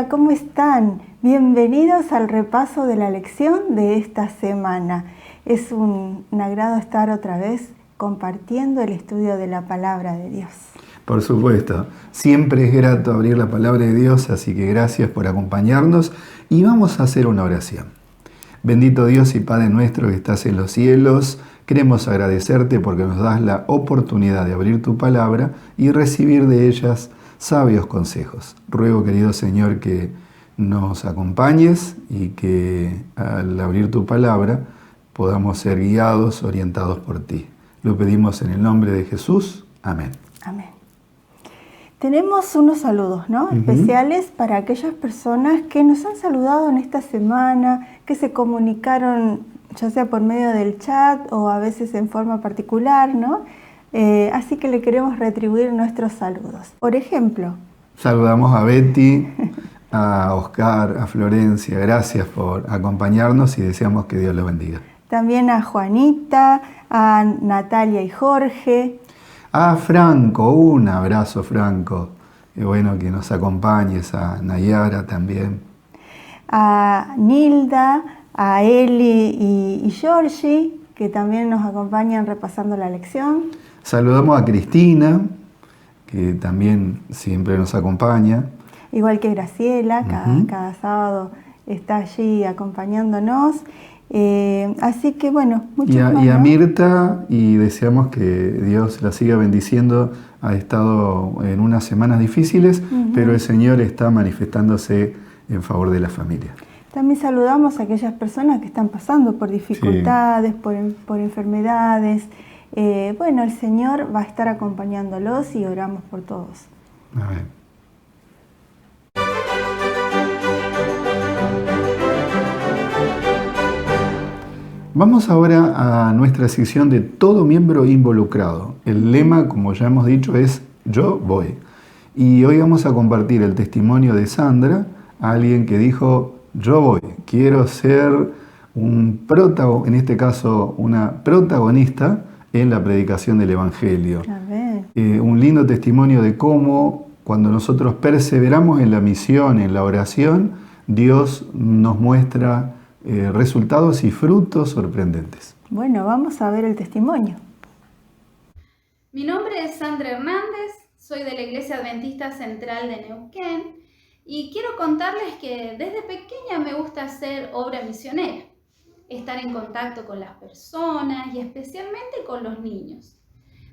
Hola, ¿cómo están? Bienvenidos al repaso de la lección de esta semana. Es un agrado estar otra vez compartiendo el estudio de la palabra de Dios. Por supuesto, siempre es grato abrir la palabra de Dios, así que gracias por acompañarnos y vamos a hacer una oración. Bendito Dios y Padre nuestro que estás en los cielos, queremos agradecerte porque nos das la oportunidad de abrir tu palabra y recibir de ellas sabios consejos. Ruego, querido Señor, que nos acompañes y que al abrir tu palabra podamos ser guiados, orientados por ti. Lo pedimos en el nombre de Jesús. Amén. Amén. Tenemos unos saludos, ¿no? Especiales para aquellas personas que nos han saludado en esta semana, que se comunicaron ya sea por medio del chat o a veces en forma particular, ¿no? Así que le queremos retribuir nuestros saludos. Por ejemplo, saludamos a Betty, a Oscar, a Florencia. Gracias por acompañarnos y deseamos que Dios los bendiga. También a Juanita, a Natalia y Jorge. A Franco, un abrazo, Franco. Qué bueno que nos acompañes, a Nayara también. A Nilda, a Eli y Georgie, que también nos acompañan repasando la lección. Saludamos a Cristina, que también siempre nos acompaña. Igual que Graciela, cada sábado está allí acompañándonos. Así que bueno, muchos más, y a ¿no? Mirta, y deseamos que Dios la siga bendiciendo. Ha estado en unas semanas difíciles, pero el Señor está manifestándose en favor de la familia. También saludamos a aquellas personas que están pasando por dificultades, por enfermedades. Bueno, el Señor va a estar acompañándolos y oramos por todos. Amén. Vamos ahora a nuestra sección de todo miembro involucrado. El lema, como ya hemos dicho, es Yo voy. Y hoy vamos a compartir el testimonio de Sandra, alguien que dijo, yo voy, quiero ser en este caso una protagonista en la predicación del Evangelio. Un lindo testimonio de cómo cuando nosotros perseveramos en la misión, en la oración, Dios nos muestra resultados y frutos sorprendentes. Bueno, vamos a ver el testimonio. Mi nombre es Sandra Hernández, soy de la Iglesia Adventista Central de Neuquén y quiero contarles que desde pequeña me gusta hacer obra misionera, estar en contacto con las personas y especialmente con los niños.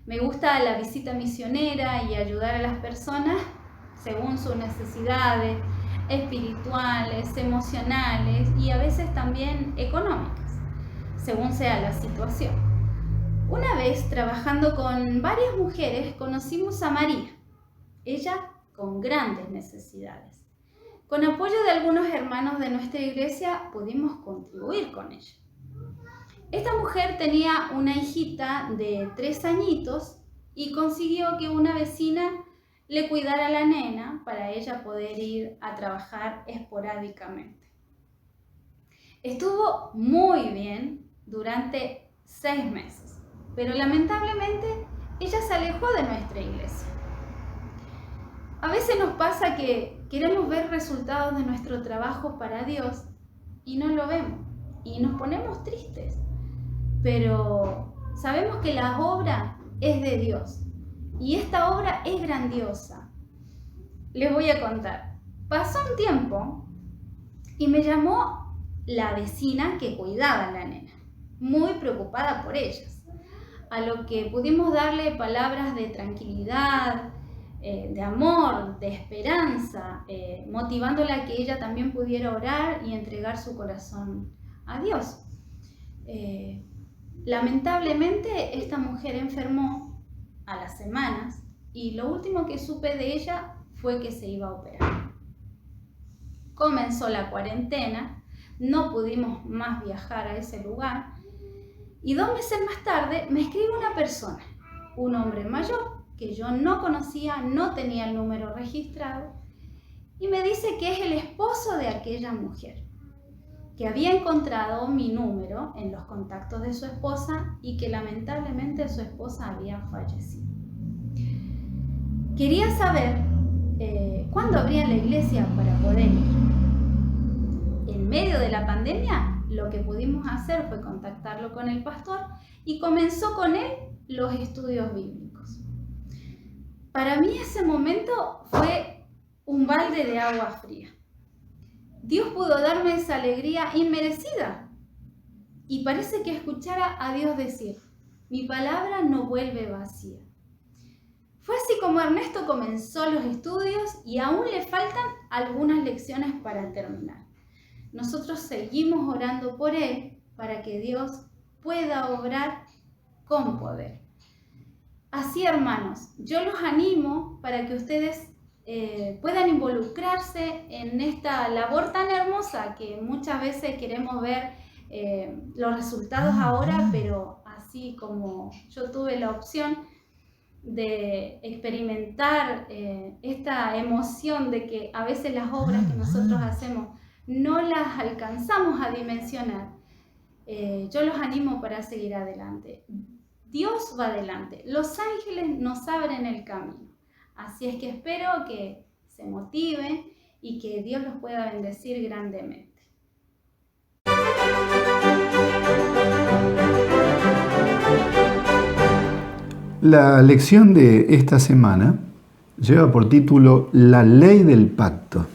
Me gusta la visita misionera y ayudar a las personas según sus necesidades espirituales, emocionales y a veces también económicas, según sea la situación. Una vez, trabajando con varias mujeres, conocimos a María, ella con grandes necesidades. Con apoyo de algunos hermanos de nuestra iglesia pudimos contribuir con ella. Esta mujer tenía una hijita de 3 añitos y consiguió que una vecina le cuidara a la nena para ella poder ir a trabajar esporádicamente. Estuvo muy bien durante 6 meses, pero lamentablemente ella se alejó de nuestra iglesia. A veces nos pasa que queremos ver resultados de nuestro trabajo para Dios y no lo vemos y nos ponemos tristes, pero sabemos que la obra es de Dios. Y esta obra es grandiosa. Les voy a contar. Pasó un tiempo y me llamó la vecina que cuidaba a la nena, muy preocupada por ellas, a lo que pudimos darle palabras de tranquilidad, de amor, de esperanza, motivándola a que ella también pudiera orar y entregar su corazón a Dios. Lamentablemente esta mujer enfermó a las semanas y lo último que supe de ella fue que se iba a operar. Comenzó la cuarentena, no pudimos más viajar a ese lugar y 2 meses más tarde me escribe una persona, un hombre mayor que yo no conocía, no tenía el número registrado y me dice que es el esposo de aquella mujer, que había encontrado mi número en los contactos de su esposa y que lamentablemente su esposa había fallecido. Quería saber cuándo abría la iglesia para poder ir. En medio de la pandemia, lo que pudimos hacer fue contactarlo con el pastor y comenzó con él los estudios bíblicos. Para mí ese momento fue un balde de agua fría. Dios pudo darme esa alegría inmerecida y parece que escuchara a Dios decir: mi palabra no vuelve vacía. Fue así como Ernesto comenzó los estudios y aún le faltan algunas lecciones para terminar. Nosotros seguimos orando por él para que Dios pueda obrar con poder. Así, hermanos, yo los animo para que ustedes puedan involucrarse en esta labor tan hermosa que muchas veces queremos ver los resultados ahora, pero así como yo tuve la opción de experimentar esta emoción de que a veces las obras que nosotros hacemos no las alcanzamos a dimensionar, yo los animo para seguir adelante. Dios va adelante, los ángeles nos abren el camino. Así es que espero que se motiven y que Dios los pueda bendecir grandemente. Música. La lección de esta semana lleva por título La ley del pacto.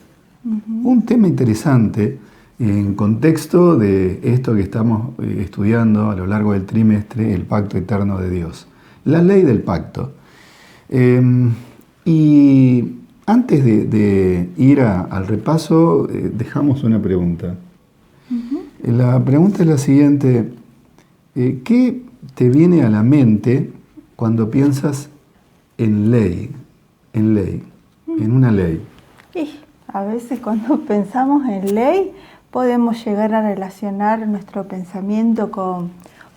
Un tema interesante en contexto de esto que estamos estudiando a lo largo del trimestre, el pacto eterno de Dios. La ley del pacto. Y antes de ir al repaso, dejamos una pregunta. La pregunta es la siguiente: ¿qué te viene a la mente cuando piensas en ley, en una ley? Y a veces cuando pensamos en ley podemos llegar a relacionar nuestro pensamiento con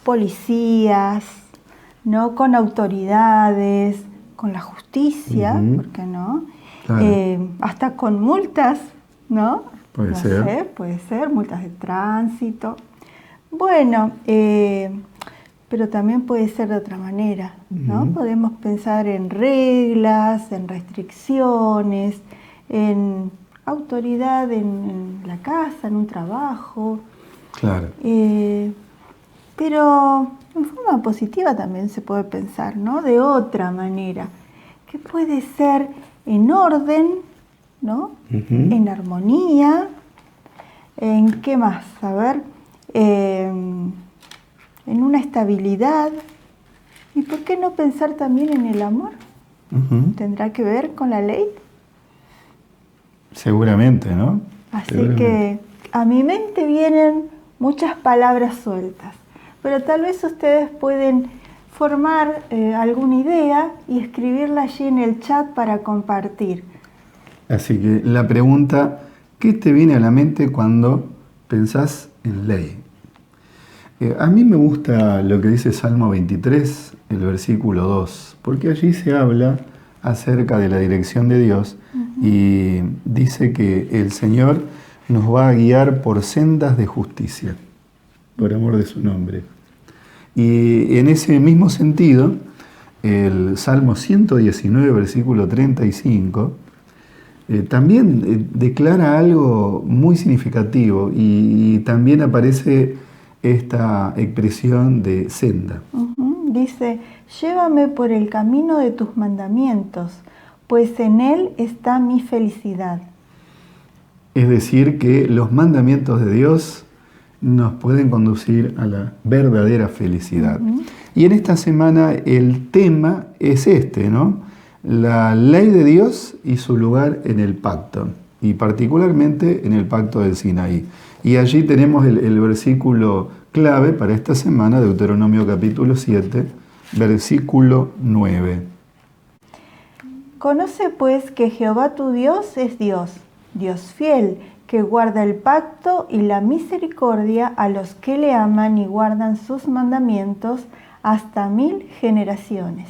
policías, ¿no? Con autoridades, con la justicia, ¿por qué no? Claro. Hasta con multas, ¿no? Puede ser. Sé, puede ser, multas de tránsito. Bueno, pero también puede ser de otra manera, ¿no? Podemos pensar en reglas, en restricciones, en autoridad en la casa, en un trabajo. Claro. Pero en forma positiva también se puede pensar, ¿no? De otra manera, que puede ser en orden, ¿no? En armonía, ¿en qué más? A ver, en una estabilidad. ¿Y por qué no pensar también en el amor? ¿Tendrá que ver con la ley? Seguramente, ¿no? Así que a mi mente vienen muchas palabras sueltas, pero tal vez ustedes pueden formar alguna idea y escribirla allí en el chat para compartir. Así que la pregunta: ¿qué te viene a la mente cuando pensás en ley? A mí me gusta lo que dice Salmo 23, el versículo 2, porque allí se habla acerca de la dirección de Dios y dice que el Señor nos va a guiar por sendas de justicia, por amor de su nombre. Y en ese mismo sentido, el Salmo 119, versículo 35, también declara algo muy significativo y también aparece esta expresión de senda. Dice: llévame por el camino de tus mandamientos, pues en él está mi felicidad. Es decir, que los mandamientos de Dios nos pueden conducir a la verdadera felicidad. Y en esta semana el tema es este, ¿no? La ley de Dios y su lugar en el pacto, y particularmente en el pacto del Sinaí. Y allí tenemos el versículo clave para esta semana, Deuteronomio capítulo 7, versículo 9. Conoce pues que Jehová tu Dios es Dios, Dios fiel, que guarda el pacto y la misericordia a los que le aman y guardan sus mandamientos hasta 1000 generaciones.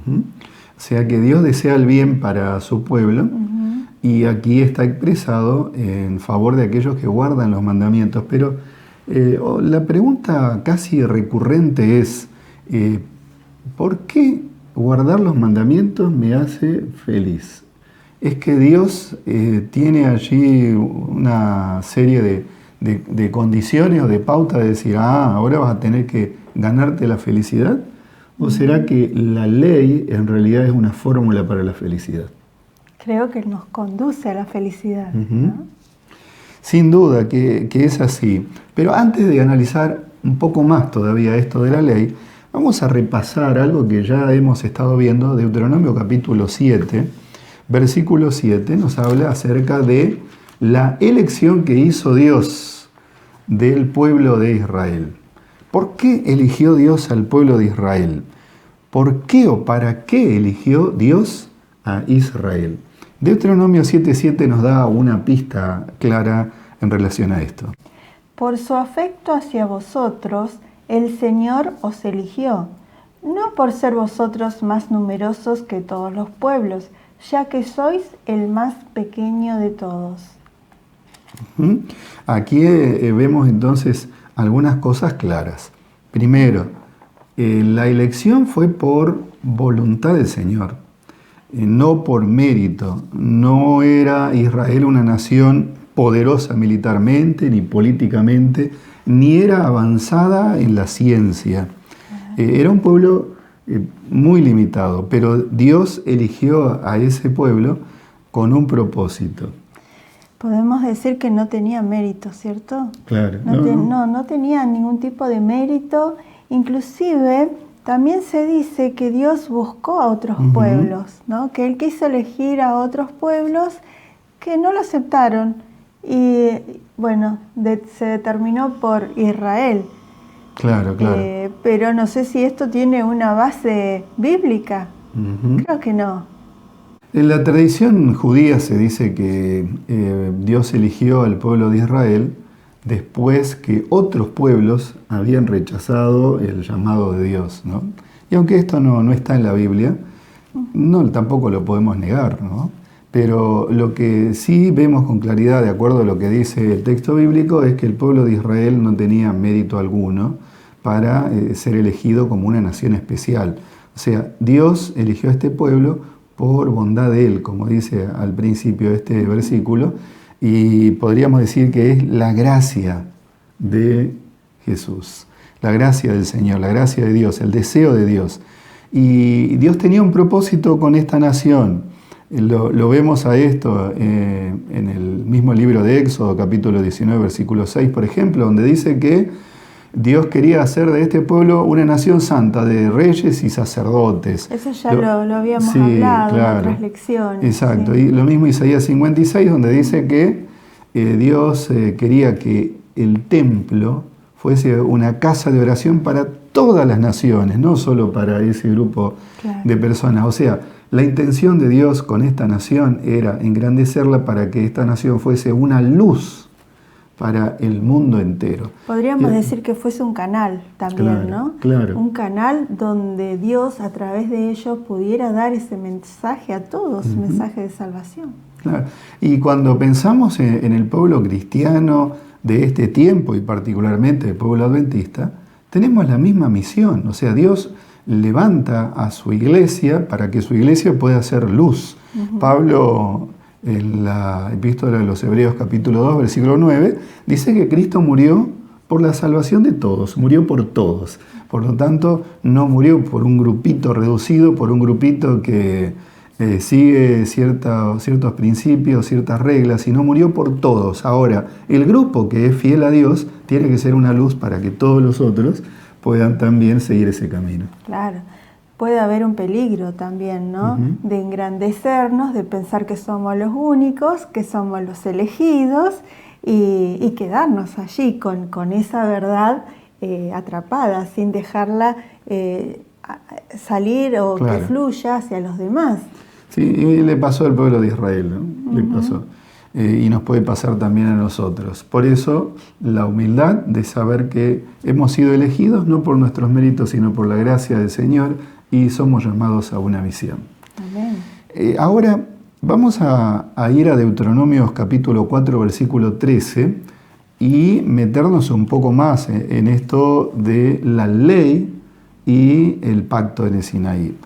O sea que Dios desea el bien para su pueblo, y aquí está expresado en favor de aquellos que guardan los mandamientos. Pero la pregunta casi recurrente es: ¿por qué guardar los mandamientos me hace feliz? es que Dios tiene allí una serie de condiciones o de pautas de decir, ahora vas a tener que ganarte la felicidad? ¿O será que la ley en realidad es una fórmula para la felicidad? Creo que nos conduce a la felicidad, ¿no? Sin duda que es así. Pero antes de analizar un poco más todavía esto de la ley, vamos a repasar algo que ya hemos estado viendo. Deuteronomio capítulo 7, versículo 7, nos habla acerca de la elección que hizo Dios del pueblo de Israel. ¿Por qué eligió Dios al pueblo de Israel? ¿Por qué o para qué eligió Dios a Israel? Deuteronomio 7:7 nos da una pista clara en relación a esto. Por su afecto hacia vosotros, el Señor os eligió, no por ser vosotros más numerosos que todos los pueblos, ya que sois el más pequeño de todos. Aquí vemos entonces algunas cosas claras. Primero, la elección fue por voluntad del Señor, no por mérito. No era Israel una nación poderosa militarmente ni políticamente, ni era avanzada en la ciencia. Era un pueblo muy limitado, pero Dios eligió a ese pueblo con un propósito. Podemos decir que no tenía mérito, ¿cierto? Claro. No tenía ningún tipo de mérito. Inclusive también se dice que Dios buscó a otros pueblos, ¿no? Que Él quiso elegir a otros pueblos que no lo aceptaron. Y bueno, se determinó por Israel. Claro. Pero no sé si esto tiene una base bíblica. Creo que no. En la tradición judía se dice que Dios eligió al pueblo de Israel después que otros pueblos habían rechazado el llamado de Dios, ¿no? Y aunque esto no está en la Biblia, tampoco lo podemos negar, ¿no? Pero lo que sí vemos con claridad, de acuerdo a lo que dice el texto bíblico, es que el pueblo de Israel no tenía mérito alguno para ser elegido como una nación especial. O sea, Dios eligió a este pueblo por bondad de Él, como dice al principio de este versículo, y podríamos decir que es la gracia de Jesús, la gracia del Señor, la gracia de Dios, el deseo de Dios. Y Dios tenía un propósito con esta nación. Lo vemos a esto en el mismo libro de Éxodo, capítulo 19, versículo 6, por ejemplo, donde dice que Dios quería hacer de este pueblo una nación santa, de reyes y sacerdotes. Eso ya lo habíamos hablado en otras lecciones. Exacto, y lo mismo Isaías 56, donde dice que Dios quería que el templo fuese una casa de oración para todas las naciones, no solo para ese grupo de personas. O sea, la intención de Dios con esta nación era engrandecerla para que esta nación fuese una luz para el mundo entero. Podríamos decir que fuese un canal también, ¿no? Claro. Un canal donde Dios a través de ellos pudiera dar ese mensaje a todos, mensaje de salvación. Claro. Y cuando pensamos en el pueblo cristiano de este tiempo y particularmente el pueblo adventista, tenemos la misma misión. O sea, Dios levanta a su iglesia para que su iglesia pueda ser luz. Pablo, en la epístola de los Hebreos capítulo 2, versículo 9, dice que Cristo murió por la salvación de todos, murió por todos. Por lo tanto, no murió por un grupito reducido, por un grupito que sigue ciertos principios, ciertas reglas, sino murió por todos. Ahora, el grupo que es fiel a Dios tiene que ser una luz para que todos los otros puedan también seguir ese camino. Claro. Puede haber un peligro también, ¿no? De engrandecernos, de pensar que somos los únicos, que somos los elegidos y quedarnos allí con esa verdad atrapada, sin dejarla salir o que fluya hacia los demás. Sí, y le pasó al pueblo de Israel, ¿no? Le pasó. Y nos puede pasar también a nosotros. Por eso, la humildad de saber que hemos sido elegidos no por nuestros méritos, sino por la gracia del Señor, y somos llamados a una misión. Amén. Ahora vamos a ir a Deuteronomios capítulo 4, versículo 13, y meternos un poco más en esto de la ley y el pacto en el Sinaí.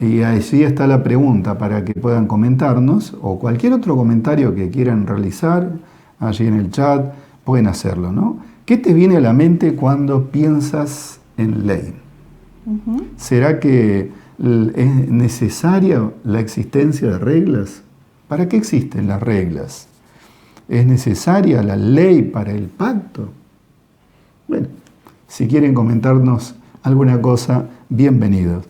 Y allí está la pregunta para que puedan comentarnos o cualquier otro comentario que quieran realizar allí en el chat, pueden hacerlo, ¿no? ¿Qué te viene a la mente cuando piensas en ley? ¿Será que es necesaria la existencia de reglas? ¿Para qué existen las reglas? ¿Es necesaria la ley para el pacto? Bueno, si quieren comentarnos alguna cosa, bienvenidos.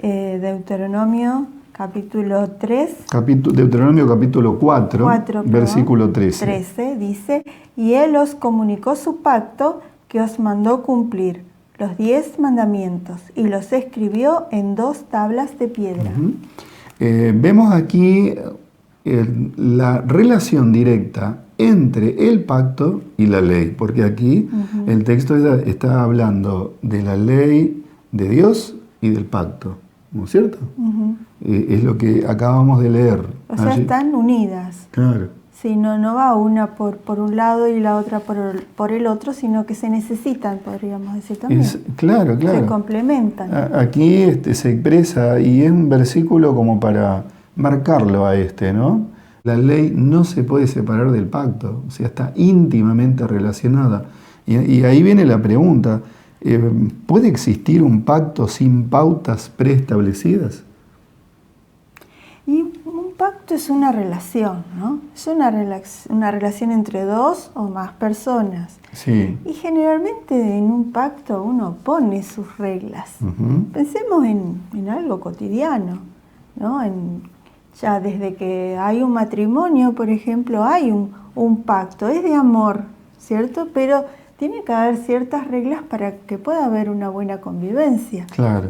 Deuteronomio capítulo 3. Deuteronomio capítulo 4 versículo 13. 13 dice, y Él os comunicó su pacto que os mandó cumplir, los 10 mandamientos, y los escribió en 2 tablas de piedra. Vemos aquí la relación directa entre el pacto y la ley, porque aquí el texto está hablando de la ley de Dios y del pacto, ¿no es cierto? Es lo que acabamos de leer. O sea, están unidas. Claro. Sí, no va una por un lado y la otra por el otro, sino que se necesitan, podríamos decir también. Claro. Se complementan. Aquí se expresa, y es un versículo como para marcarlo a ¿no? La ley no se puede separar del pacto, o sea, está íntimamente relacionada. Y ahí viene la pregunta, ¿puede existir un pacto sin pautas preestablecidas? Y un pacto es una relación, ¿no? Es una relación entre 2 o más personas. Sí. Y generalmente en un pacto uno pone sus reglas. Pensemos en algo cotidiano, ¿no? Ya desde que hay un matrimonio, por ejemplo, hay un pacto, es de amor, ¿cierto? Pero tiene que haber ciertas reglas para que pueda haber una buena convivencia. Claro.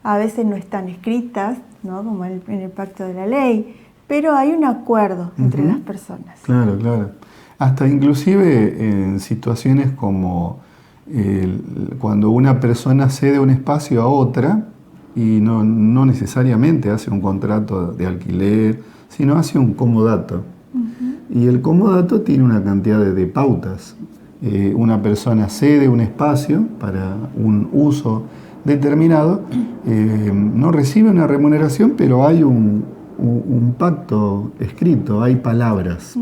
A veces no están escritas, ¿no? Como en el pacto de la ley, pero hay un acuerdo entre las personas. Claro. Hasta inclusive en situaciones como cuando una persona cede un espacio a otra y no necesariamente hace un contrato de alquiler, sino hace un comodato. Y el comodato tiene una cantidad de pautas. Una persona cede un espacio para un uso determinado, no recibe una remuneración, pero hay un pacto escrito, hay palabras.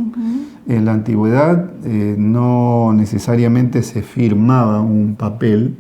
En la antigüedad no necesariamente se firmaba un papel,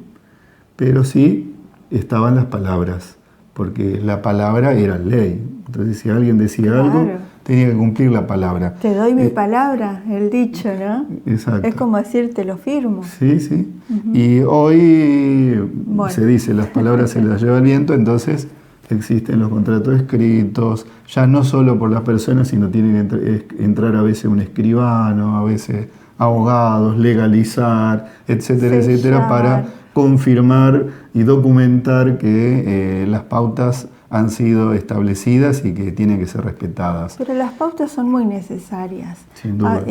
pero sí estaban las palabras, porque la palabra era ley. Entonces, si alguien decía algo, tenía que cumplir la palabra. Te doy mi palabra, el dicho, ¿no? Exacto. Es como decir, te lo firmo. Sí. Y hoy se dice, las palabras se las lleva el viento, entonces existen los contratos escritos, ya no solo por las personas, sino tiene que entrar a veces un escribano, a veces abogados, legalizar, etcétera, para confirmar y documentar que las pautas han sido establecidas y que tienen que ser respetadas. Pero las pautas son muy necesarias. Sin duda.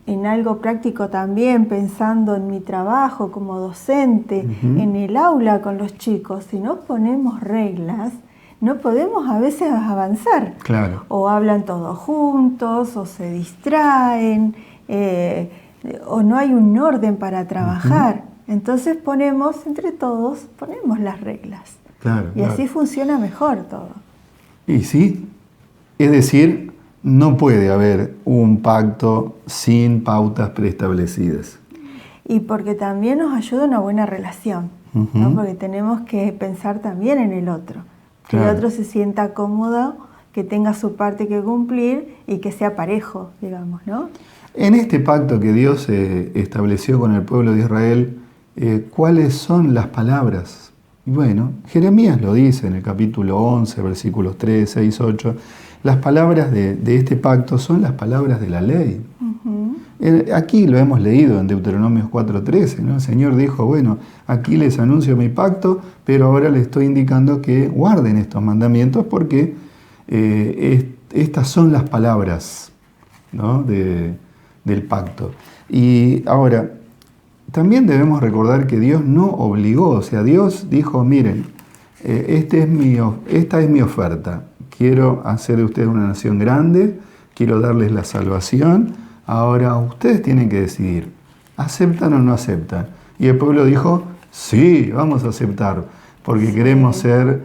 En algo práctico también, pensando en mi trabajo como docente, en el aula con los chicos, si no ponemos reglas, no podemos a veces avanzar. Claro. O hablan todos juntos, o se distraen, o no hay un orden para trabajar. Entonces entre todos, ponemos las reglas. Claro, y así funciona mejor todo. Y sí, es decir, no puede haber un pacto sin pautas preestablecidas. Y porque también nos ayuda una buena relación, ¿no? Porque tenemos que pensar también en el otro. Que el otro se sienta cómodo, que tenga su parte que cumplir y que sea parejo, digamos, ¿no? En este pacto que Dios estableció con el pueblo de Israel, ¿cuáles son las palabras? Y bueno, Jeremías lo dice en el capítulo 11, versículos 3, 6, 8. Las palabras de este pacto son las palabras de la ley. Aquí lo hemos leído en Deuteronomio 4:13, ¿no? El Señor dijo, bueno, aquí les anuncio mi pacto, pero ahora les estoy indicando que guarden estos mandamientos porque estas son las palabras, ¿no? del pacto. Y ahora, también debemos recordar que Dios no obligó, o sea, Dios dijo, miren, esta es mi oferta. Quiero hacer de ustedes una nación grande, quiero darles la salvación. Ahora ustedes tienen que decidir, ¿aceptan o no aceptan? Y el pueblo dijo, sí, vamos a aceptar. porque queremos ser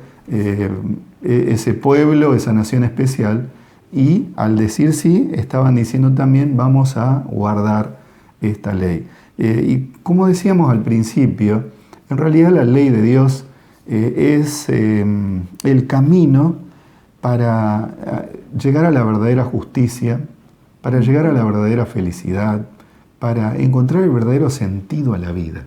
ese pueblo, esa nación especial, y al decir sí, estaban diciendo también vamos a guardar esta ley. Y como decíamos al principio, en realidad la ley de Dios es el camino para llegar a la verdadera justicia, para llegar a la verdadera felicidad, para encontrar el verdadero sentido a la vida.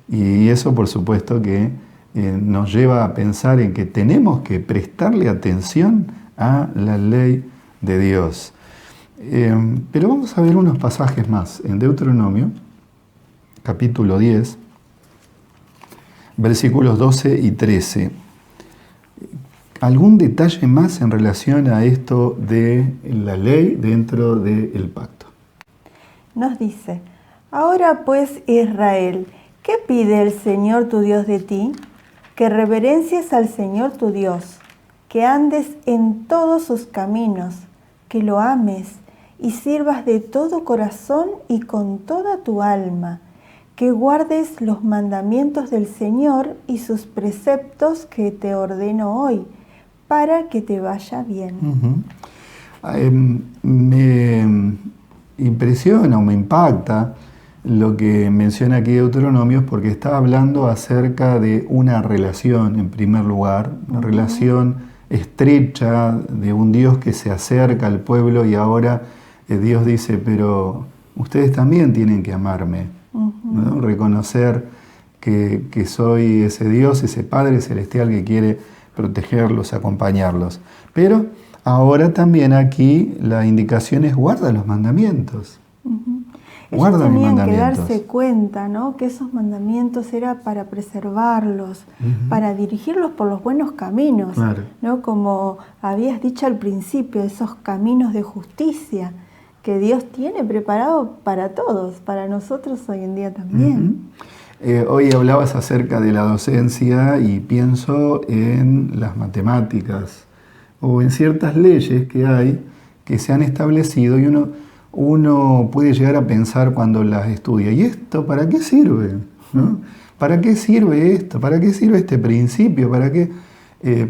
Y eso, por supuesto, que nos lleva a pensar en que tenemos que prestarle atención a la ley de Dios. Pero vamos a ver unos pasajes más en Deuteronomio, capítulo 10, versículos 12 y 13. ¿Algún detalle más en relación a esto de la ley dentro del pacto? Nos dice, ahora pues Israel, ¿qué pide el Señor tu Dios de ti? Que reverencies al Señor tu Dios, que andes en todos sus caminos, que lo ames y sirvas de todo corazón y con toda tu alma, que guardes los mandamientos del Señor y sus preceptos que te ordeno hoy, para que te vaya bien. Me impresiona o me impacta lo que menciona aquí Deuteronomios, porque está hablando acerca de una relación, en primer lugar, una relación estrecha de un Dios que se acerca al pueblo, y ahora Dios dice, pero ustedes también tienen que amarme, ¿no? Reconocer que soy ese Dios, ese Padre Celestial que quiere protegerlos, acompañarlos. Pero ahora también aquí la indicación es guarda los mandamientos. Ellos tenían que darse cuenta, ¿no? Que esos mandamientos era para preservarlos, para dirigirlos por los buenos caminos, claro, ¿no? Como habías dicho al principio, esos caminos de justicia que Dios tiene preparado para todos, para nosotros hoy en día también. Hoy hablabas acerca de la docencia y pienso en las matemáticas o en ciertas leyes que hay que se han establecido, y uno puede llegar a pensar cuando las estudia, ¿y esto para qué sirve? ¿No? ¿Para qué sirve esto? ¿Para qué sirve este principio? ¿Para qué?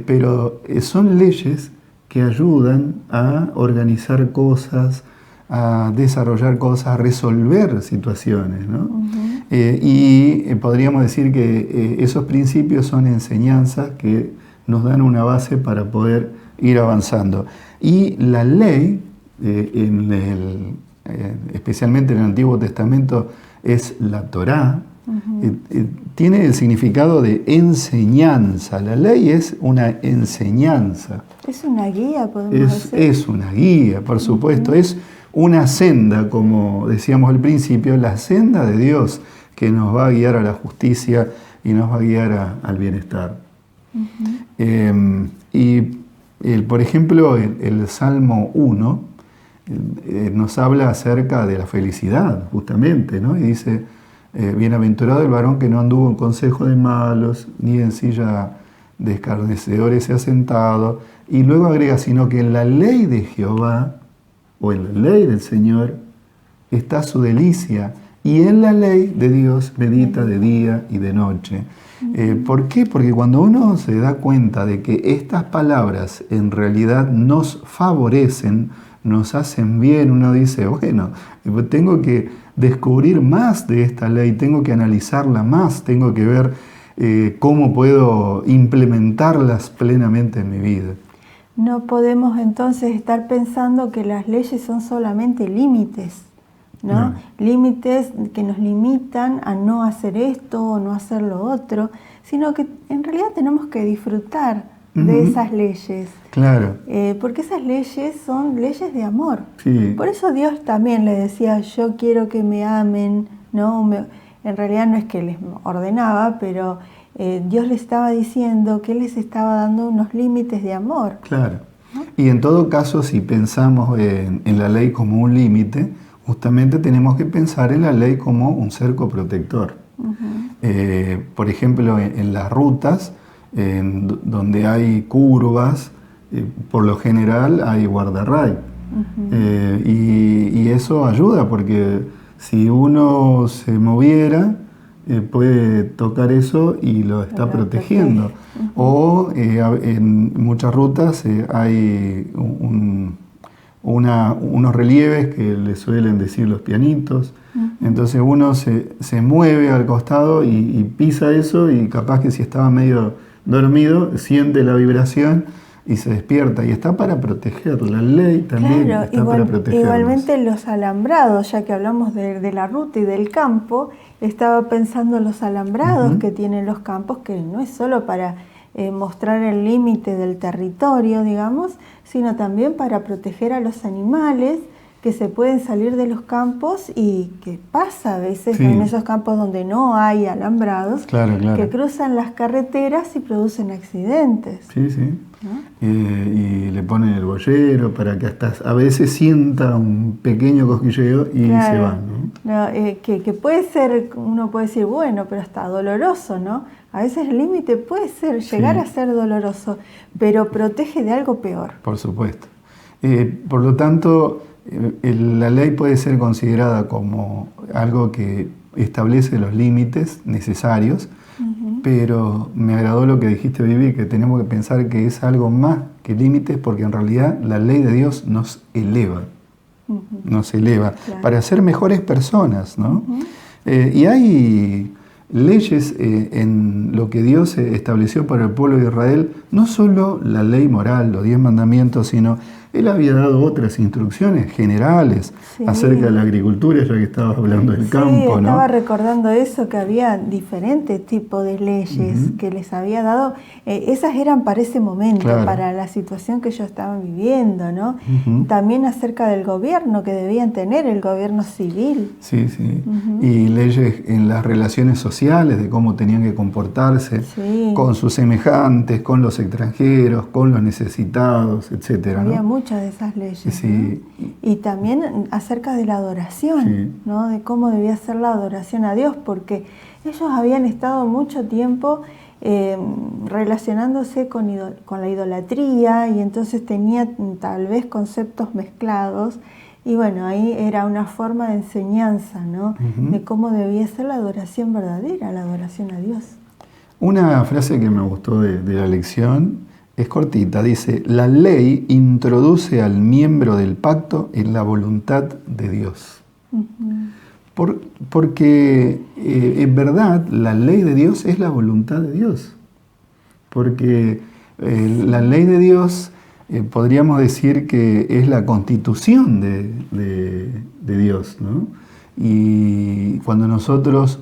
Pero son leyes que ayudan a organizar cosas, a desarrollar cosas, a resolver situaciones, ¿no? Y podríamos decir que esos principios son enseñanzas que nos dan una base para poder ir avanzando. Y la ley, especialmente en el Antiguo Testamento, es la Torá, tiene el significado de enseñanza. La ley es una enseñanza. Es una guía, podemos decir. Es una guía, por supuesto. Es una senda, como decíamos al principio, la senda de Dios que nos va a guiar a la justicia y nos va a guiar al bienestar. Por ejemplo, el Salmo 1 nos habla acerca de la felicidad, justamente, ¿no? Y dice, bienaventurado el varón que no anduvo en consejo de malos, ni en silla de escarnecedores se ha sentado. Y luego agrega, sino que en la ley de Jehová, o en la ley del Señor, está su delicia, y en la ley de Dios medita de día y de noche. ¿Por qué? Porque cuando uno se da cuenta de que estas palabras en realidad nos favorecen, nos hacen bien, uno dice, bueno, tengo que descubrir más de esta ley, tengo que analizarla más, tengo que ver cómo puedo implementarlas plenamente en mi vida. No podemos entonces estar pensando que las leyes son solamente límites, ¿no? Límites que nos limitan a no hacer esto o no hacer lo otro, sino que en realidad tenemos que disfrutar de esas leyes. Claro. Porque esas leyes son leyes de amor. Sí. Por eso Dios también le decía, yo quiero que me amen, ¿no? En realidad no es que les ordenaba, pero Dios les estaba diciendo que Él les estaba dando unos límites de amor. Claro. Y en todo caso, si pensamos en la ley como un límite, justamente tenemos que pensar en la ley como un cerco protector. Por ejemplo, en las rutas, donde hay curvas, por lo general hay guardarray. Y eso ayuda, porque si uno se moviera, puede tocar eso y lo está protegiendo. O en muchas rutas hay unos relieves que le suelen decir los pianitos. Entonces uno se mueve al costado y pisa eso, y capaz que si estaba medio dormido siente la vibración y se despierta, y está para proteger. La ley también está para proteger. Igualmente los alambrados, ya que hablamos de la ruta y del campo, estaba pensando en los alambrados que tienen los campos, que no es solo para mostrar el límite del territorio, digamos, sino también para proteger a los animales que se pueden salir de los campos, y que pasa a veces en esos campos donde no hay alambrados, que cruzan las carreteras y producen accidentes. Sí, sí. ¿No? Y le ponen el boyero para que hasta a veces sienta un pequeño cosquilleo y se van, ¿no? Que puede ser, uno puede decir, bueno, pero hasta doloroso, ¿no? A veces el límite puede llegar a ser doloroso, pero protege de algo peor. Por supuesto. Por lo tanto, la ley puede ser considerada como algo que establece los límites necesarios, pero me agradó lo que dijiste, Vivi, que tenemos que pensar que es algo más que límites, porque en realidad la ley de Dios nos eleva, para ser mejores personas, ¿no? Y hay leyes en lo que Dios estableció para el pueblo de Israel, no solo la ley moral, los 10 mandamientos, sino Él había dado otras instrucciones generales acerca de la agricultura, ya que estabas hablando del campo, ¿no? Estaba recordando eso, que había diferentes tipos de leyes que les había dado. Esas eran para ese momento, para la situación que ellos estaban viviendo, ¿no? También acerca del gobierno que debían tener, el gobierno civil. Sí, sí. Y leyes en las relaciones sociales, de cómo tenían que comportarse con sus semejantes, con los extranjeros, con los necesitados, etcétera, Había ¿no? muchas de esas leyes, ¿no? Y también acerca de la adoración, ¿no? De cómo debía ser la adoración a Dios, porque ellos habían estado mucho tiempo relacionándose con la idolatría, y entonces tenía tal vez conceptos mezclados, y bueno, ahí era una forma de enseñanza, ¿no? De cómo debía ser la adoración verdadera, la adoración a Dios. Una frase que me gustó de la lección es cortita, dice: la ley introduce al miembro del pacto en la voluntad de Dios. Porque en verdad la ley de Dios es la voluntad de Dios. Porque la ley de Dios podríamos decir que es la constitución de Dios, ¿no? Y cuando nosotros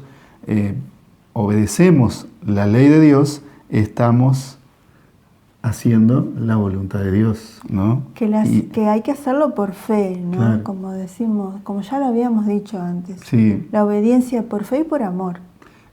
obedecemos la ley de Dios, estamos haciendo la voluntad de Dios, ¿no? Que hay que hacerlo por fe, ¿no? Como decimos, como ya lo habíamos dicho antes. La obediencia por fe y por amor.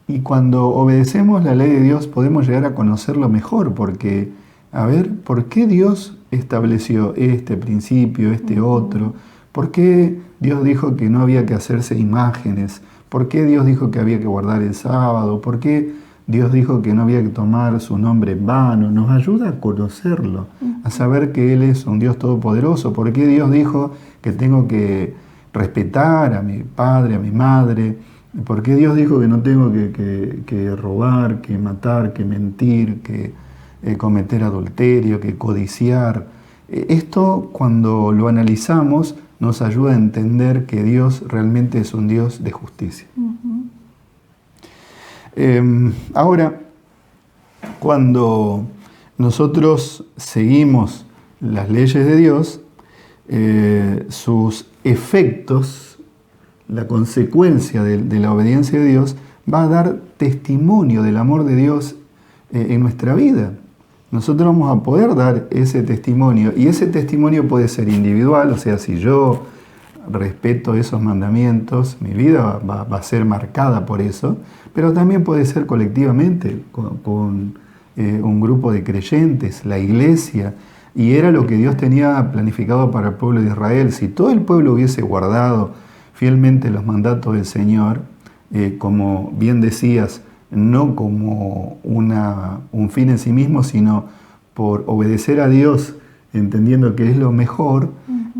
Y cuando obedecemos la ley de Dios podemos llegar a conocerlo mejor, porque, a ver, ¿por qué Dios estableció este principio, este otro? ¿Por qué Dios dijo que no había que hacerse imágenes? ¿Por qué Dios dijo que había que guardar el sábado? ¿Por qué Dios dijo que no había que tomar su nombre en vano? Nos ayuda a conocerlo, a saber que Él es un Dios todopoderoso. ¿Por qué Dios dijo que tengo que respetar a mi padre, a mi madre? ¿Por qué Dios dijo que no tengo que robar, que matar, que mentir, que cometer adulterio, que codiciar? Esto, cuando lo analizamos, nos ayuda a entender que Dios realmente es un Dios de justicia. Ahora, cuando nosotros seguimos las leyes de Dios, sus efectos, la consecuencia de la obediencia de Dios, va a dar testimonio del amor de Dios en nuestra vida. Nosotros vamos a poder dar ese testimonio, y ese testimonio puede ser individual, o sea, si yo respeto esos mandamientos, mi vida va a ser marcada por eso, pero también puede ser colectivamente, con un grupo de creyentes, la iglesia, y era lo que Dios tenía planificado para el pueblo de Israel. Si todo el pueblo hubiese guardado fielmente los mandatos del Señor, como bien decías, no como un fin en sí mismo, sino por obedecer a Dios, entendiendo que es lo mejor,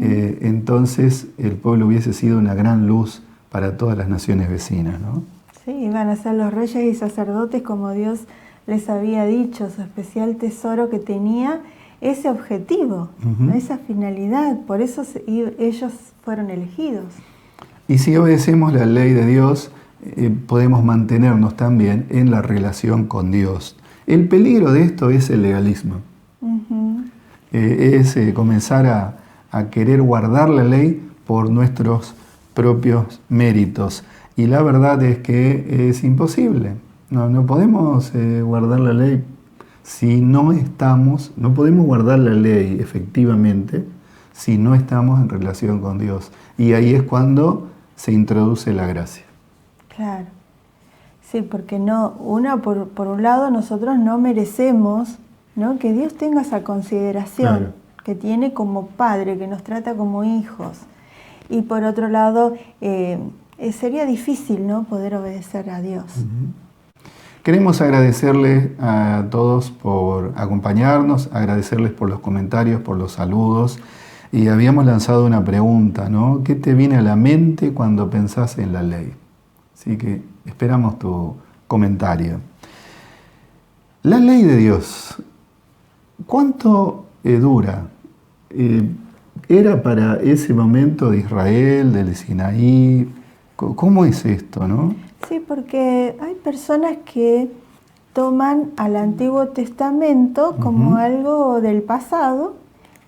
entonces el pueblo hubiese sido una gran luz para todas las naciones vecinas, ¿no? Sí, iban a ser los reyes y sacerdotes como Dios les había dicho, su especial tesoro que tenía ese objetivo, ¿no? Esa finalidad, por eso ellos fueron elegidos. Y si obedecemos la ley de Dios, podemos mantenernos también en la relación con Dios. El peligro de esto es el legalismo. Es comenzar a querer guardar la ley por nuestros propios méritos. Y la verdad es que es imposible. No podemos guardar la ley si no podemos guardar la ley efectivamente si no estamos en relación con Dios. Y ahí es cuando se introduce la gracia. Claro. Sí, porque por un lado nosotros no merecemos, ¿no?, que Dios tenga esa consideración, claro, que tiene como Padre, que nos trata como hijos. Y por otro lado, sería difícil, ¿no?, poder obedecer a Dios. Queremos agradecerles a todos por acompañarnos, agradecerles por los comentarios, por los saludos. Y habíamos lanzado una pregunta, ¿no? ¿Qué te viene a la mente cuando pensás en la ley? Así que esperamos tu comentario. La ley de Dios, ¿cuánto dura? ¿Era para ese momento de Israel, del Sinaí? ¿Cómo es esto, no? Sí, porque hay personas que toman al Antiguo Testamento como algo del pasado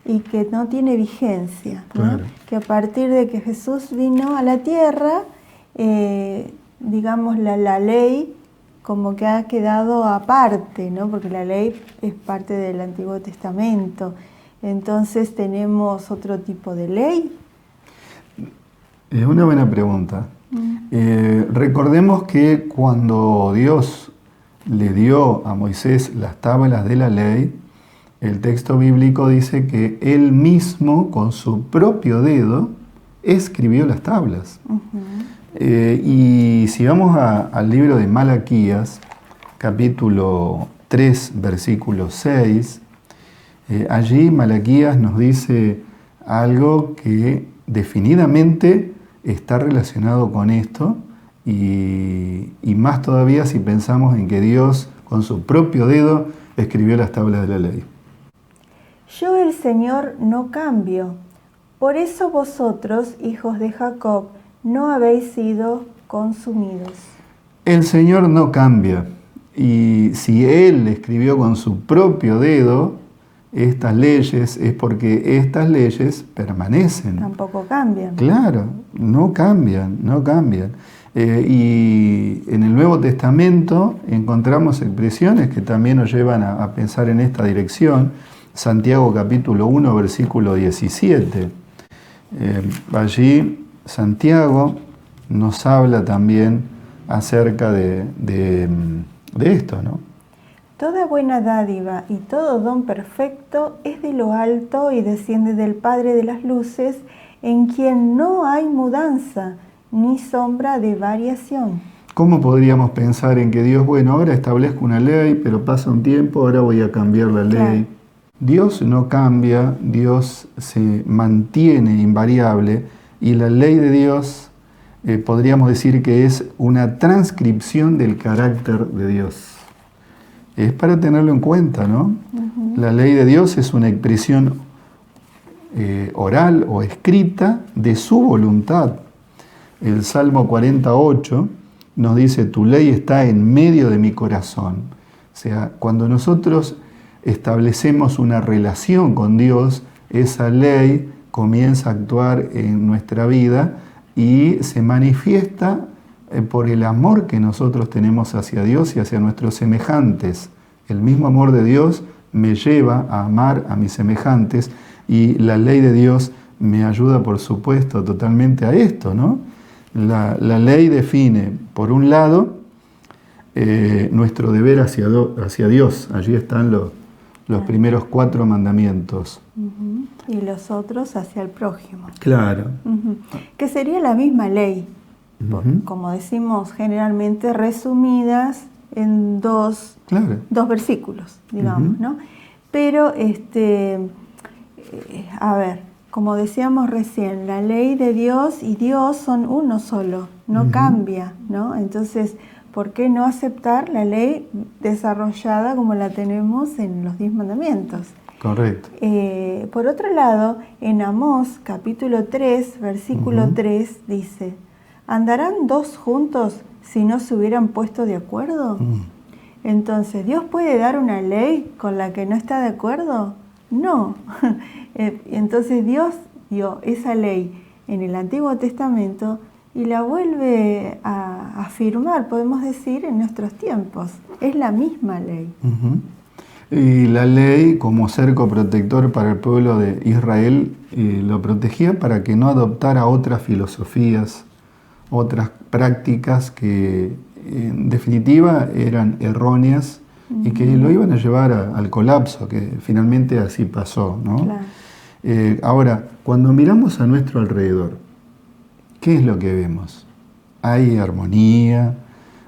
y que no tiene vigencia, ¿no? Claro. Que a partir de que Jesús vino a la tierra, digamos, la ley como que ha quedado aparte, ¿no? Porque la ley es parte del Antiguo Testamento. Entonces, ¿tenemos otro tipo de ley? Es una buena pregunta. Recordemos que cuando Dios le dio a Moisés las tablas de la ley, el texto bíblico dice que él mismo con su propio dedo escribió las tablas. Y si vamos al libro de Malaquías, capítulo 3, versículo 6, allí Malaquías nos dice algo que definidamente está relacionado con esto y más todavía si pensamos en que Dios con su propio dedo escribió las tablas de la ley. Yo el Señor no cambio, por eso vosotros, hijos de Jacob, no habéis sido consumidos. El Señor no cambia y si Él escribió con su propio dedo estas leyes es porque estas leyes permanecen. Tampoco cambian. Claro, no cambian. Y en el Nuevo Testamento encontramos expresiones que también nos llevan a pensar en esta dirección. Santiago capítulo 1, versículo 17. Allí Santiago nos habla también acerca de esto, ¿no? Toda buena dádiva y todo don perfecto es de lo alto y desciende del Padre de las luces, en quien no hay mudanza ni sombra de variación. ¿Cómo podríamos pensar en que Dios, bueno, ahora establezco una ley, pero pasa un tiempo, ahora voy a cambiar la ley? Claro. Dios no cambia, Dios se mantiene invariable y la ley de Dios podríamos decir que es una transcripción del carácter de Dios. Es para tenerlo en cuenta, ¿no? La ley de Dios es una expresión oral o escrita de su voluntad. El Salmo 48 nos dice, tu ley está en medio de mi corazón. O sea, cuando nosotros establecemos una relación con Dios, esa ley comienza a actuar en nuestra vida y se manifiesta por el amor que nosotros tenemos hacia Dios y hacia nuestros semejantes. El mismo amor de Dios me lleva a amar a mis semejantes y la ley de Dios me ayuda, por supuesto, totalmente a esto, ¿no? La ley define, por un lado, nuestro deber hacia Dios. Allí están los primeros 4 mandamientos. Y los otros hacia el prójimo. Claro. Que sería la misma ley. Como decimos generalmente, resumidas en dos versículos, digamos, ¿no? Pero, a ver, como decíamos recién, la ley de Dios y Dios son uno solo, no cambia, ¿no? Entonces, ¿por qué no aceptar la ley desarrollada como la tenemos en los 10 mandamientos? Correcto. Por otro lado, en Amós, capítulo 3, versículo 3, dice, ¿andarán dos juntos si no se hubieran puesto de acuerdo? Entonces, ¿Dios puede dar una ley con la que no está de acuerdo? No. Entonces, Dios dio esa ley en el Antiguo Testamento y la vuelve a afirmar, podemos decir, en nuestros tiempos. Es la misma ley. Y la ley, como cerco protector para el pueblo de Israel, lo protegía para que no adoptara otras filosofías, otras prácticas que en definitiva eran erróneas y que lo iban a llevar al colapso, que finalmente así pasó, ¿no? Claro. Ahora, cuando miramos a nuestro alrededor, ¿qué es lo que vemos? ¿Hay armonía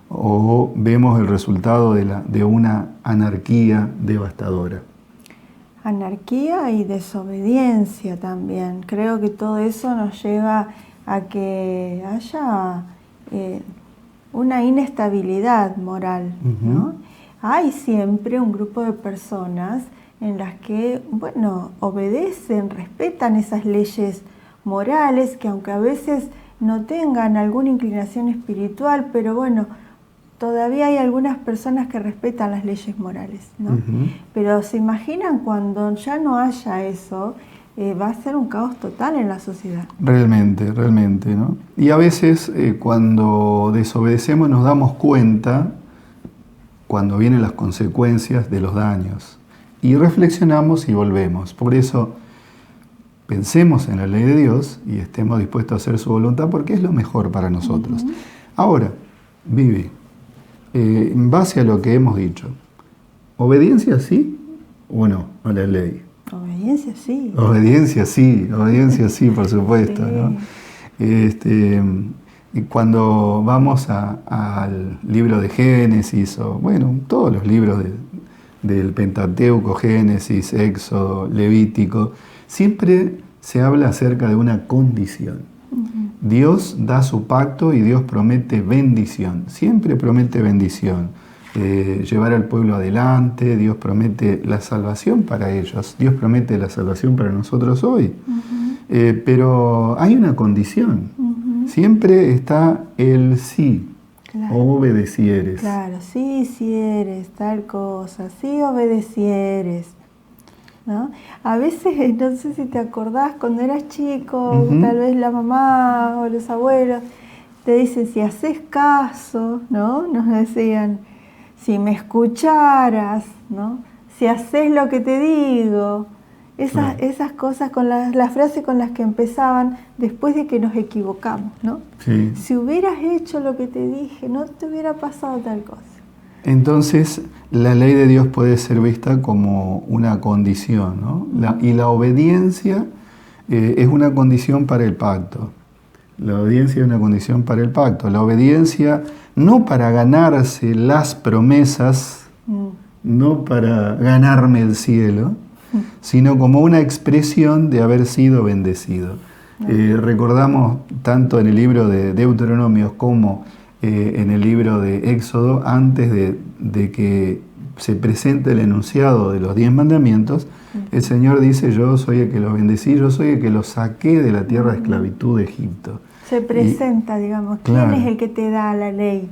o vemos el resultado de una anarquía devastadora? Anarquía y desobediencia también. Creo que todo eso nos lleva a que haya una inestabilidad moral, ¿no? Hay siempre un grupo de personas en las que, bueno, obedecen, respetan esas leyes morales que aunque a veces no tengan alguna inclinación espiritual, pero bueno, todavía hay algunas personas que respetan las leyes morales, ¿no? Pero se imaginan cuando ya no haya eso, va a ser un caos total en la sociedad. Realmente, realmente, ¿no? Y a veces cuando desobedecemos nos damos cuenta cuando vienen las consecuencias de los daños y reflexionamos y volvemos. Por eso pensemos en la ley de Dios y estemos dispuestos a hacer su voluntad porque es lo mejor para nosotros. Ahora, Vivi, en base a lo que hemos dicho, ¿obediencia sí o no a la ley? Obediencia sí. Obediencia sí, por supuesto, sí. ¿No? Y cuando vamos al libro de Génesis, o bueno, todos los libros del Pentateuco, Génesis, Éxodo, Levítico, siempre se habla acerca de una condición. Dios da su pacto y Dios promete bendición, siempre promete bendición. Llevar al pueblo adelante, Dios promete la salvación para ellos, Dios promete la salvación para nosotros hoy. Pero hay una condición, siempre está el sí, claro. Obedecieres. Claro, sí hicieres tal cosa, sí obedecieres, ¿no? A veces, no sé si te acordás, cuando eras chico, tal vez la mamá o los abuelos te dicen, si haces caso, ¿no? Nos decían, si me escucharas, ¿no? Si haces lo que te digo. Esas cosas, con las frases con las que empezaban después de que nos equivocamos, ¿no? Sí. Si hubieras hecho lo que te dije, no te hubiera pasado tal cosa. Entonces, la ley de Dios puede ser vista como una condición, ¿no? Y la obediencia es una condición para el pacto. La obediencia es una condición para el pacto. La obediencia no para ganarse las promesas, no para ganarme el cielo, sino como una expresión de haber sido bendecido. Recordamos tanto en el libro de Deuteronomio como en el libro de Éxodo, antes de que se presente el enunciado de los 10 mandamientos, el Señor dice, yo soy el que los bendecí, yo soy el que los saqué de la tierra de esclavitud de Egipto. Se presenta, digamos, ¿quién es el que te da la ley?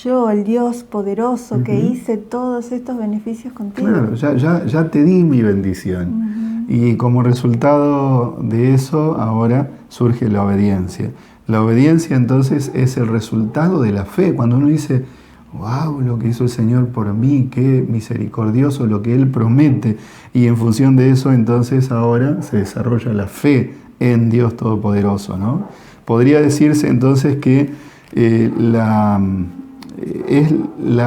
Yo, el Dios poderoso que hice todos estos beneficios contigo. Claro, ya te di mi bendición. Y como resultado de eso, ahora surge la obediencia. La obediencia entonces es el resultado de la fe. Cuando uno dice, wow, lo que hizo el Señor por mí, qué misericordioso lo que Él promete. Y en función de eso, entonces ahora se desarrolla la fe en Dios Todopoderoso, ¿no? Podría decirse entonces que la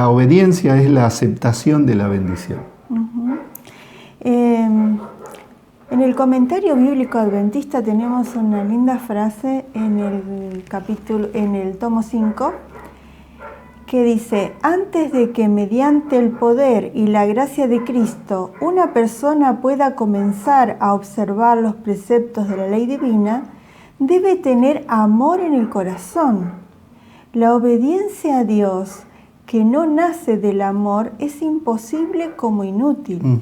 obediencia es la aceptación de la bendición. En el comentario bíblico adventista tenemos una linda frase en el tomo 5 que dice, antes de que mediante el poder y la gracia de Cristo una persona pueda comenzar a observar los preceptos de la ley divina, debe tener amor en el corazón, La obediencia a Dios que no nace del amor es imposible como inútil.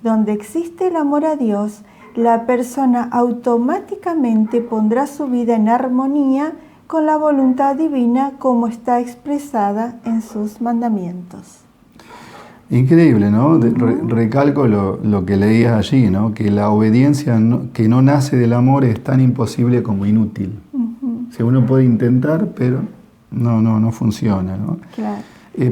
Donde existe el amor a Dios, la persona automáticamente pondrá su vida en armonía con la voluntad divina como está expresada en sus mandamientos. Increíble, ¿no? Recalco lo que leías allí, ¿no? Que la obediencia que no nace del amor es tan imposible como inútil. Si uno puede intentar, pero no funciona, ¿no? Claro.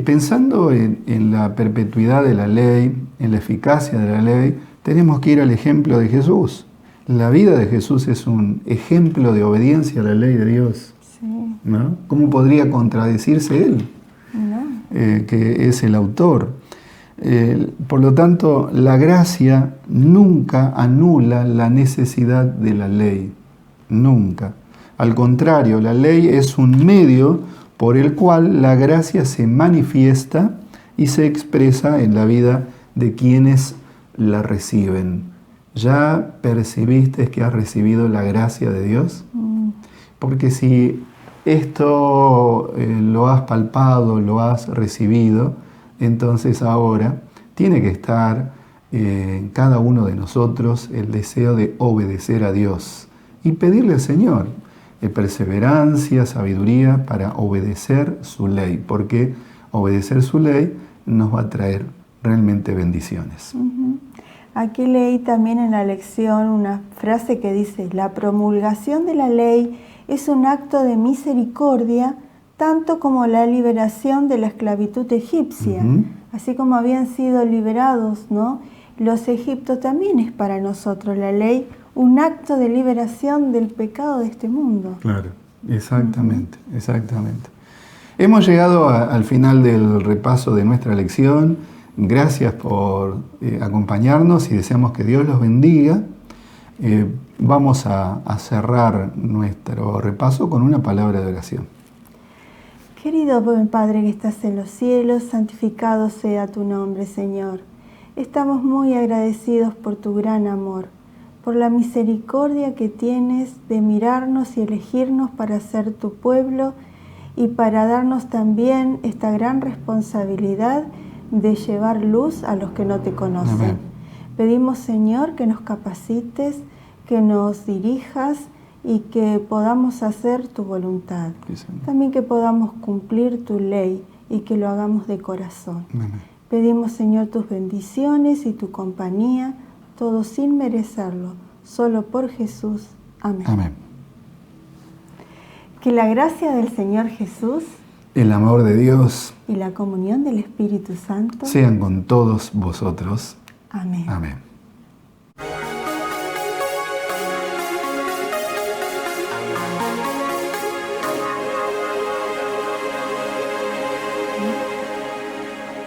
Pensando en la perpetuidad de la ley, en la eficacia de la ley, tenemos que ir al ejemplo de Jesús. La vida de Jesús es un ejemplo de obediencia a la ley de Dios. Sí. ¿No? ¿Cómo podría contradecirse él, que es el autor? Por lo tanto, la gracia nunca anula la necesidad de la ley. Nunca. Al contrario, la ley es un medio por el cual la gracia se manifiesta y se expresa en la vida de quienes la reciben. ¿Ya percibiste que has recibido la gracia de Dios? Porque si esto lo has palpado, lo has recibido, entonces ahora tiene que estar en cada uno de nosotros el deseo de obedecer a Dios y pedirle al Señor perseverancia, sabiduría para obedecer su ley, porque obedecer su ley nos va a traer realmente bendiciones. Aquí leí también en la lección una frase que dice: la promulgación de la ley es un acto de misericordia, tanto como la liberación de la esclavitud egipcia. Así como habían sido liberados, ¿no?, los egipcios, también es para nosotros la ley un acto de liberación del pecado de este mundo. Claro, exactamente, exactamente. Hemos llegado al final del repaso de nuestra lección. Gracias por acompañarnos y deseamos que Dios los bendiga. Vamos a cerrar nuestro repaso con una palabra de oración. Querido buen Padre que estás en los cielos, santificado sea tu nombre, Señor. Estamos muy agradecidos por tu gran amor, por la misericordia que tienes de mirarnos y elegirnos para ser tu pueblo y para darnos también esta gran responsabilidad de llevar luz a los que no te conocen. Amén. Pedimos, Señor, que nos capacites, que nos dirijas y que podamos hacer tu voluntad. Sí, también que podamos cumplir tu ley y que lo hagamos de corazón. Amén. Pedimos, Señor, tus bendiciones y tu compañía, todo sin merecerlo, solo por Jesús. Amén. Amén. Que la gracia del Señor Jesús, el amor de Dios y la comunión del Espíritu Santo sean con todos vosotros. Amén. Amén.